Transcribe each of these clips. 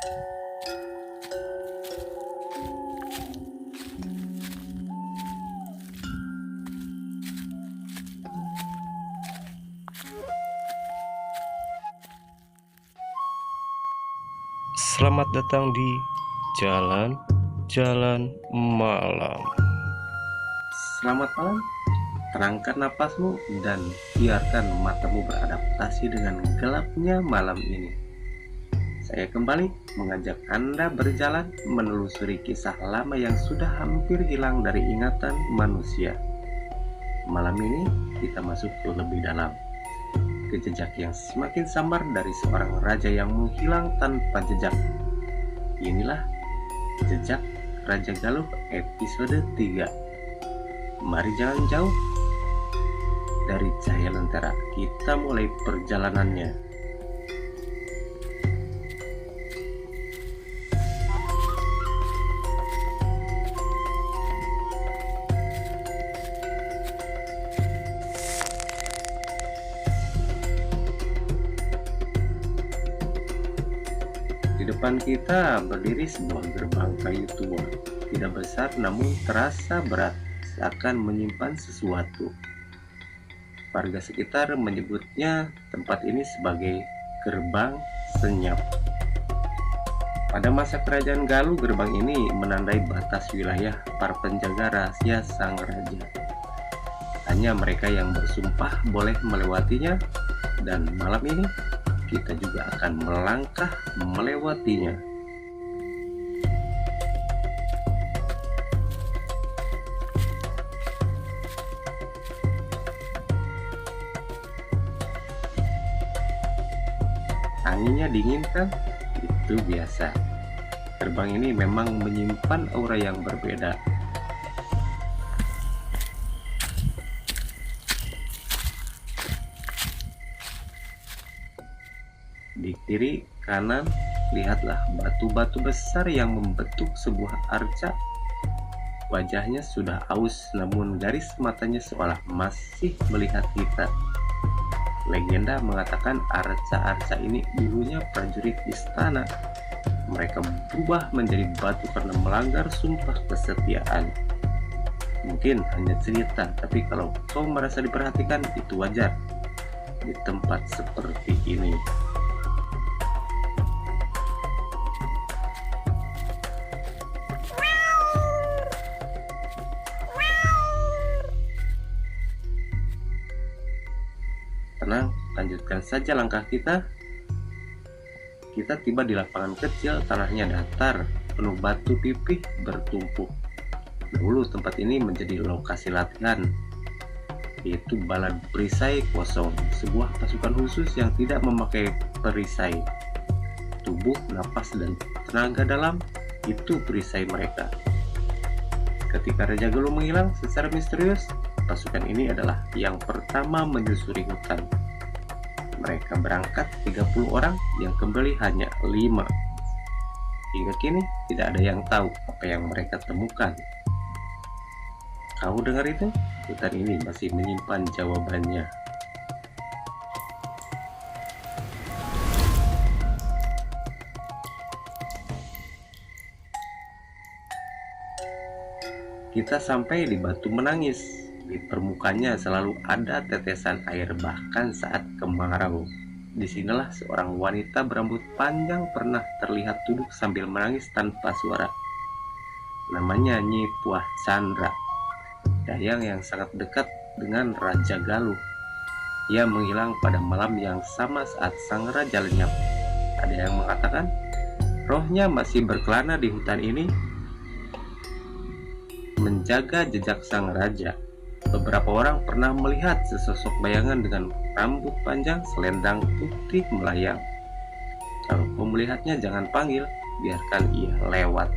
Selamat datang di Jalan-Jalan Malam. Selamat malam, tenangkan napasmu dan biarkan matamu beradaptasi dengan gelapnya malam ini. Saya kembali mengajak Anda berjalan menelusuri kisah lama yang sudah hampir hilang dari ingatan manusia. Malam ini kita masuk ke lebih dalam, ke jejak yang semakin samar dari seorang raja yang menghilang tanpa jejak. Inilah Jejak Raja Galuh episode 3. Mari jangan jauh dari cahaya lentera, kita mulai perjalanannya. Di depan kita berdiri sebuah gerbang kayu tua, tidak besar namun terasa berat, seakan menyimpan sesuatu. Warga sekitar menyebutnya tempat ini sebagai gerbang senyap. Pada masa kerajaan Galuh, gerbang ini menandai batas wilayah para penjaga rahasia sang raja. Hanya mereka yang bersumpah boleh melewatinya, dan malam ini kita juga akan melangkah melewatinya. Anginnya dingin kan? Itu biasa. Gerbang ini memang menyimpan aura yang berbeda. Di kiri kanan, lihatlah batu-batu besar yang membentuk sebuah arca. Wajahnya sudah aus, namun garis matanya seolah masih melihat kita. Legenda mengatakan arca-arca ini dulunya prajurit istana. Mereka berubah menjadi batu karena melanggar sumpah kesetiaan. Mungkin hanya cerita, tapi kalau kau merasa diperhatikan, itu wajar di tempat seperti ini. Tenang, lanjutkan saja langkah kita. Kita tiba di lapangan kecil, tanahnya datar, penuh batu pipih bertumpuk. Dulu tempat ini menjadi lokasi latihan, yaitu balad perisai kosong, sebuah pasukan khusus yang tidak memakai perisai. Tubuh, napas, dan tenaga dalam itu perisai mereka. Ketika Raja Galuh menghilang secara misterius, pasukan ini adalah yang pertama menyusuri hutan. Mereka berangkat 30 orang, yang kembali hanya 5. Hingga kini tidak ada yang tahu apa yang mereka temukan. Kau dengar itu? Hutan ini masih menyimpan jawabannya. Kita sampai di Batu Menangis. Di permukaannya selalu ada tetesan air bahkan saat kemarau. Disinilah seorang wanita berambut panjang pernah terlihat duduk sambil menangis tanpa suara. Namanya Nyi Puah Chandra, dayang yang sangat dekat dengan Raja Galuh. Ia menghilang pada malam yang sama saat sang raja lenyap. Ada yang mengatakan rohnya masih berkelana di hutan ini, menjaga jejak sang raja. Beberapa orang pernah melihat sesosok bayangan dengan rambut panjang, selendang putih melayang. Kalau kau melihatnya jangan panggil, biarkan ia lewat.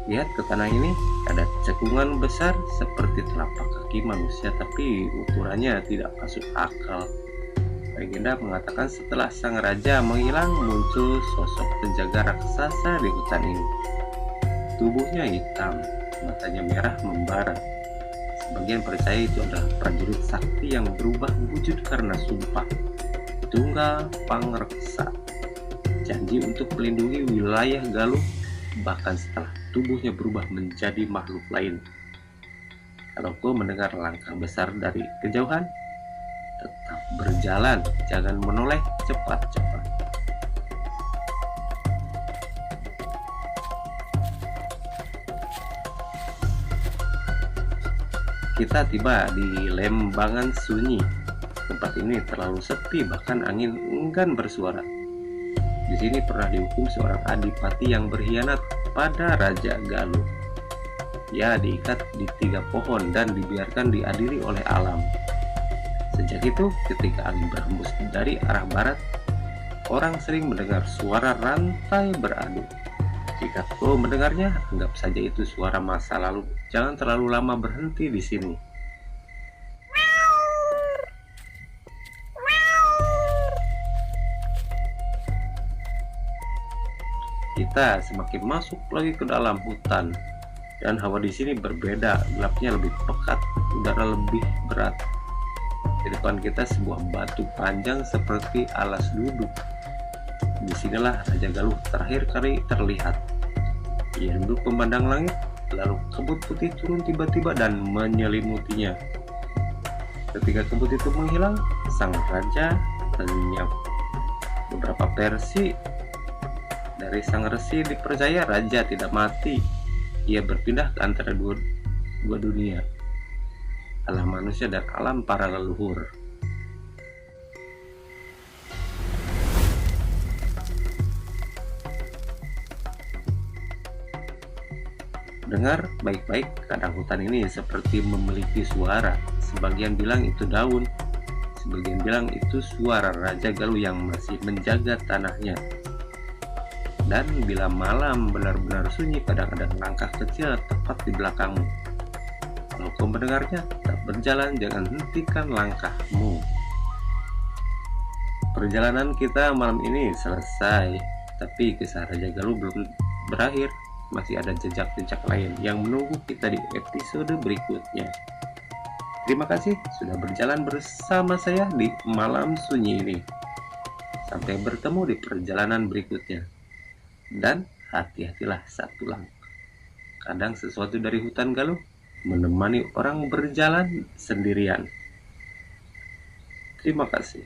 Lihat ke tanah ini, ada cekungan besar seperti telapak kaki manusia, tapi ukurannya tidak masuk akal. Legenda mengatakan setelah sang raja menghilang, muncul sosok penjaga raksasa di hutan ini. Tubuhnya hitam, matanya merah membara. Sebagian percaya itu adalah prajurit sakti yang berubah wujud karena sumpah Tunggal Pangreksa, janji untuk melindungi wilayah Galuh bahkan setelah tubuhnya berubah menjadi makhluk lain. Kalau kau mendengar langkah besar dari kejauhan, tetap berjalan, jangan menoleh cepat-cepat. Kita tiba di Lembangan Sunyi. Tempat ini terlalu sepi, bahkan angin enggan bersuara. Di sini pernah dihukum seorang adipati yang berkhianat pada Raja Galuh. Ia diikat di 3 pohon dan dibiarkan diadili oleh alam. Sejak itu, ketika angin berhembus dari arah barat, orang sering mendengar suara rantai beradu. Jika kau mendengarnya, anggap saja itu suara masa lalu. Jangan terlalu lama berhenti di sini. Kita semakin masuk lagi ke dalam hutan, dan hawa di sini berbeda. Gelapnya lebih pekat, udara lebih berat. Di depan kita sebuah batu panjang seperti alas duduk. Disinilah Raja Galuh terakhir kali terlihat. Ia duduk memandang langit, lalu kabut putih turun tiba-tiba dan menyelimutinya. Ketika kabut itu menghilang, sang raja lenyap. Beberapa versi dari sang resi dipercaya raja tidak mati. Ia berpindah ke antara dua dunia, alam manusia dan alam para leluhur. Dengar baik-baik, kadang hutan ini seperti memiliki suara. Sebagian bilang itu daun, sebagian bilang itu suara Raja Galuh yang masih menjaga tanahnya. Dan bila malam benar-benar sunyi, kadang-kadang langkah kecil tepat di belakangmu. Kalau kau mendengarnya, tetap berjalan, jangan hentikan langkahmu. Perjalanan kita malam ini selesai, tapi kisah Raja Galuh belum berakhir. Masih ada jejak-jejak lain yang menunggu kita di episode berikutnya. Terima kasih sudah berjalan bersama saya di malam sunyi ini. Sampai bertemu di perjalanan berikutnya. Dan hati-hatilah saat pulang. Kadang sesuatu dari hutan Galuh menemani orang berjalan sendirian. Terima kasih.